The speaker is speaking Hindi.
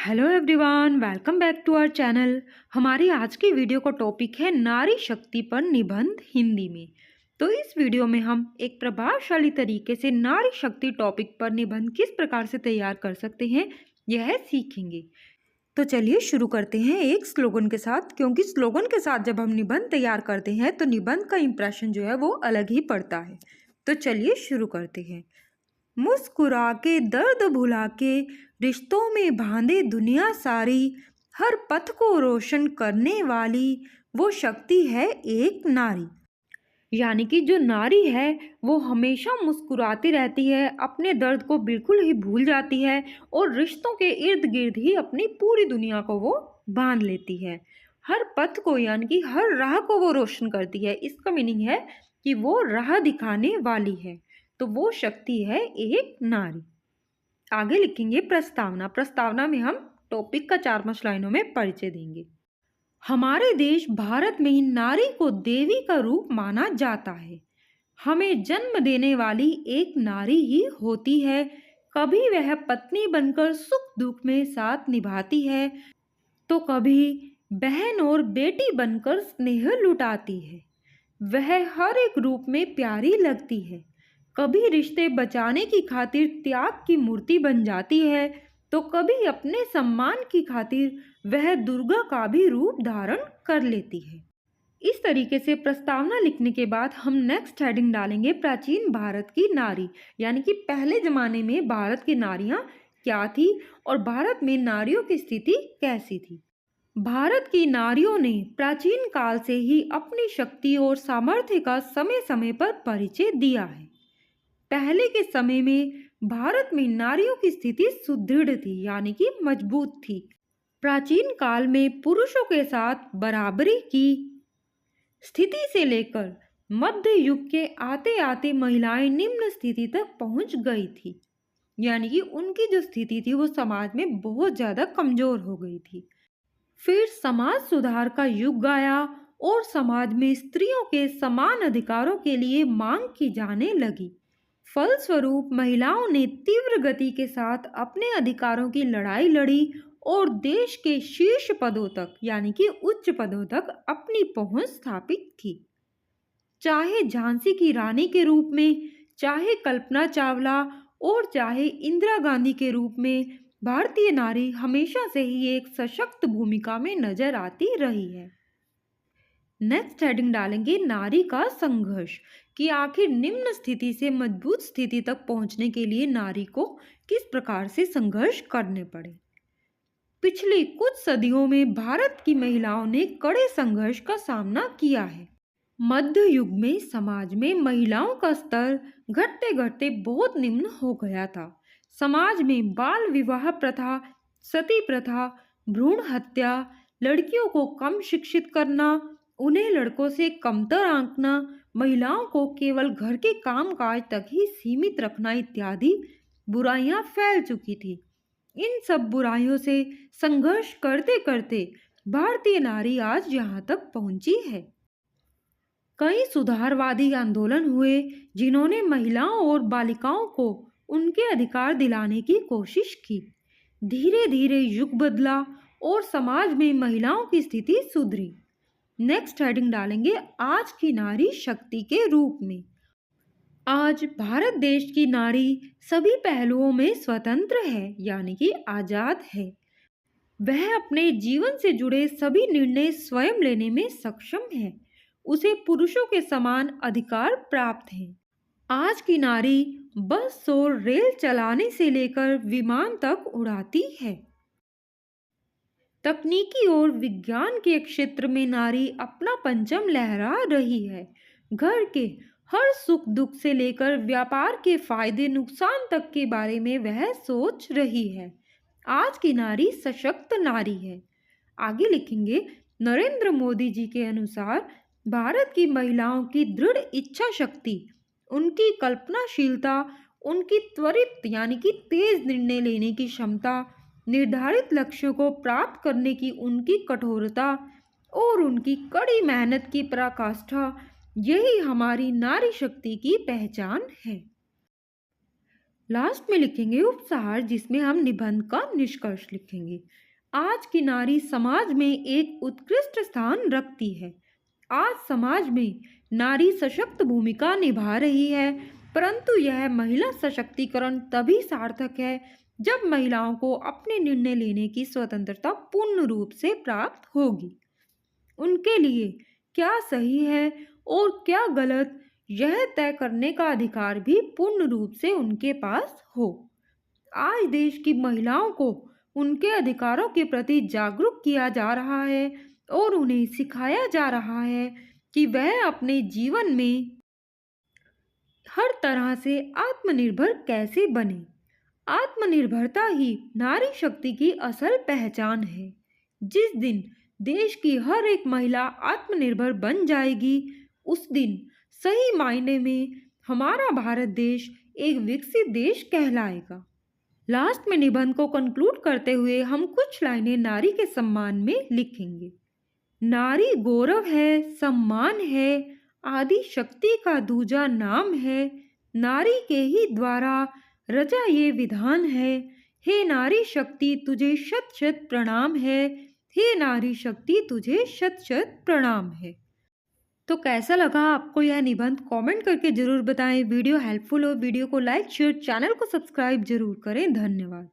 Hello everyone, welcome back to our channel. हमारी आज की वीडियो का टॉपिक है नारी शक्ति पर निबंध हिंदी में। तो इस वीडियो में हम एक प्रभावशाली तरीके से नारी शक्ति टॉपिक पर निबंध किस प्रकार से तैयार कर सकते हैं यह सीखेंगे। तो चलिए शुरू करते हैं एक स्लोगन के साथ, क्योंकि स्लोगन के साथ जब हम निबंध तैयार करते हैं तो निबंध का इम्प्रेशन जो है वो अलग ही पड़ता है। तो चलिए शुरू करते हैं। मुस्कुरा के दर्द भुला के रिश्तों में बांधे दुनिया सारी, हर पथ को रोशन करने वाली वो शक्ति है एक नारी। यानी कि जो नारी है वो हमेशा मुस्कुराती रहती है, अपने दर्द को बिल्कुल ही भूल जाती है और रिश्तों के इर्द गिर्द ही अपनी पूरी दुनिया को वो बांध लेती है। हर पथ को यानी कि हर राह को वो रोशन करती है। इसका मीनिंग है कि वो राह दिखाने वाली है। तो वो शक्ति है एक नारी। आगे लिखेंगे प्रस्तावना। प्रस्तावना में हम टॉपिक का 4-5 लाइनों में परिचय देंगे। हमारे देश भारत में नारी को देवी का रूप माना जाता है। हमें जन्म देने वाली एक नारी ही होती है। कभी वह पत्नी बनकर सुख दुख में साथ निभाती है, तो कभी बहन और बेटी बनकर स्नेह लुटाती है। वह हर एक रूप में प्यारी लगती है। कभी रिश्ते बचाने की खातिर त्याग की मूर्ति बन जाती है, तो कभी अपने सम्मान की खातिर वह दुर्गा का भी रूप धारण कर लेती है। इस तरीके से प्रस्तावना लिखने के बाद हम नेक्स्ट हेडिंग डालेंगे प्राचीन भारत की नारी, यानी कि पहले जमाने में भारत की नारियां क्या थी और भारत में नारियों की स्थिति कैसी थी। भारत की नारियों ने प्राचीन काल से ही अपनी शक्ति और सामर्थ्य का समय समय पर परिचय दिया है। पहले के समय में भारत में नारियों की स्थिति सुदृढ़ थी, यानी कि मजबूत थी। प्राचीन काल में पुरुषों के साथ बराबरी की स्थिति से लेकर मध्य युग के आते आते महिलाएं निम्न स्थिति तक पहुंच गई थी, यानी कि उनकी जो स्थिति थी वो समाज में बहुत ज्यादा कमजोर हो गई थी। फिर समाज सुधार का युग आया और समाज में स्त्रियों के समान अधिकारों के लिए मांग की जाने लगी। फलस्वरूप महिलाओं ने तीव्र गति के साथ अपने अधिकारों की लड़ाई लड़ी और देश के शीर्ष पदों तक, यानी कि उच्च पदों तक अपनी पहुंच स्थापित की। चाहे झांसी की रानी के रूप में, चाहे कल्पना चावला और चाहे इंदिरा गांधी के रूप में, भारतीय नारी हमेशा से ही एक सशक्त भूमिका में नजर आती रही है। नेक्स्ट हेडिंग डालेंगे नारी का संघर्ष, कि आखिर निम्न स्थिति से मजबूत स्थिति तक पहुंचने के लिए नारी को किस प्रकार से संघर्ष करने पड़े। पिछली कुछ सदियों में भारत की महिलाओं ने कड़े संघर्ष का सामना किया है। मध्य युग में समाज में महिलाओं का स्तर घटते घटते बहुत निम्न हो गया था। समाज में बाल विवाह प्रथा, सती प्रथा, भ्रूण हत्या, लड़कियों को कम शिक्षित करना, उन्हें लड़कों से कमतर आंकना, महिलाओं को केवल घर के कामकाज तक ही सीमित रखना इत्यादि बुराइयां फैल चुकी थी। इन सब बुराइयों से संघर्ष करते करते भारतीय नारी आज यहाँ तक पहुंची है। कई सुधारवादी आंदोलन हुए जिन्होंने महिलाओं और बालिकाओं को उनके अधिकार दिलाने की कोशिश की। धीरे धीरे युग बदला और समाज में महिलाओं की स्थिति सुधरी। नेक्स्ट हेडिंग डालेंगे आज की नारी शक्ति के रूप में। आज भारत देश की नारी सभी पहलुओं में स्वतंत्र है, यानी कि आजाद है। वह अपने जीवन से जुड़े सभी निर्णय स्वयं लेने में सक्षम है। उसे पुरुषों के समान अधिकार प्राप्त हैं। आज की नारी बस और रेल चलाने से लेकर विमान तक उड़ाती है। तकनीकी और विज्ञान के क्षेत्र में नारी अपना परचम लहरा रही है। घर के हर सुख दुख से लेकर व्यापार के फायदे नुकसान तक के बारे में वह सोच रही है। आज की नारी सशक्त नारी है। आगे लिखेंगे नरेंद्र मोदी जी के अनुसार भारत की महिलाओं की दृढ़ इच्छा शक्ति, उनकी कल्पनाशीलता, उनकी त्वरित यानी कि तेज निर्णय लेने की क्षमता, निर्धारित लक्ष्यों को प्राप्त करने की उनकी कठोरता और उनकी कड़ी मेहनत की पराकाष्ठा, यही हमारी नारी शक्ति की पहचान है। लास्ट में लिखेंगे उपसंहार, जिसमें हम निबंध का निष्कर्ष लिखेंगे। आज की नारी समाज में एक उत्कृष्ट स्थान रखती है। आज समाज में नारी सशक्त भूमिका निभा रही है, परंतु यह महिला सशक्तिकरण तभी सार्थक है जब महिलाओं को अपने निर्णय लेने की स्वतंत्रता पूर्ण रूप से प्राप्त होगी। उनके लिए क्या सही है और क्या गलत, यह तय करने का अधिकार भी पूर्ण रूप से उनके पास हो। आज देश की महिलाओं को उनके अधिकारों के प्रति जागरूक किया जा रहा है और उन्हें सिखाया जा रहा है कि वह अपने जीवन में हर तरह से आत्मनिर्भर कैसे बने। आत्मनिर्भरता ही नारी शक्ति की असल पहचान है। जिस दिन देश की हर एक महिला आत्मनिर्भर बन जाएगी, उस दिन सही मायने में हमारा भारत देश एक विकसित देश कहलाएगा। लास्ट में निबंध को कंक्लूड करते हुए हम कुछ लाइनें नारी के सम्मान में लिखेंगे। नारी गौरव है, सम्मान है, आदि शक्ति का दूजा नाम है। नारी के ही द्वारा रचा ये विधान है। हे नारी शक्ति तुझे शत शत प्रणाम है। हे नारी शक्ति तुझे शत शत प्रणाम है। तो कैसा लगा आपको यह निबंध, कमेंट करके जरूर बताएं। वीडियो हेल्पफुल हो वीडियो को लाइक शेयर, चैनल को सब्सक्राइब जरूर करें। धन्यवाद।